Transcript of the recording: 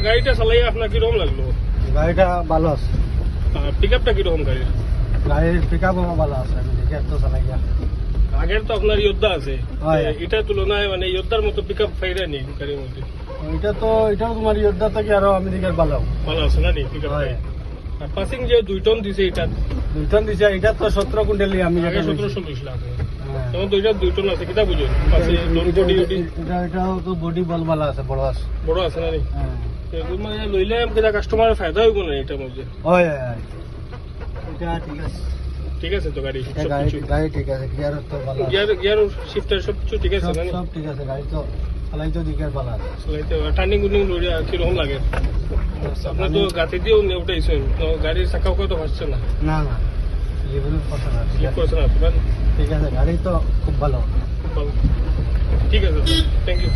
গাড়িটা চালাই আপনার কিরকম লাগলো? গাড়িটা ভালো আছে, পিক আপটা কিরকম গাড়ির? গাড়ির পিক আপ ভালো আছে, আমি দেখে তো চালাই গিয়া। আগের তো আপনার যোদ্ধা আছে, হয়। এটার তুলনায় মানে যোদ্ধার মতো পিক আপ ফাইরা নেই গাড়ির মধ্যে। এটাও তোমার যোদ্ধা থেকে আরো আমি দেখে ভালো। ভালো আছে না নি পিক আপ? হয়। আর পাসিং যে 2 টন দিছে এটা, 2 টন দিছে, এটা তো 17 কুইন্টালি আমি আগে যেটা 1740 লাখ। হ্যাঁ। তখন তো এটা 2 টন আছে, কিটা বুঝুন? পাশে এটাও তো বডি বল ভালো আছে, বড় আছে। বড় আছে না নি? হ্যাঁ। এগুলো মানে লইলে কিটা কাস্টমারের ফায়দা হইব না এটার মধ্যে? হয় হয়, এটা ঠিক আছে। ঠিক আছে তো গাড়ি এটা সবকিছু? গাড়ি ঠিক আছে, গিয়ার তো ভালো আছে। গিয়ার শিফটার সবকিছু ঠিক আছে সব না নি? সব ঠিক আছে, গাড়ি তো চালাই তো দিকে ভালো আছে। চালাইতে টার্নিং গুনিং লড়ি কিরকম লাগে? আপনার তো গাতে দিয়েও উঠাইছেন, তো গাড়ির চাকাও তো হচ্ছে না, না না, লেভেল কথা না, ঠিক স্লিপ আছে। করছে না আপনার? ঠিক আছে, গাড়ি তো খুব ভালো। ভালো। ঠিক আছে, থ্যাংক ইউ।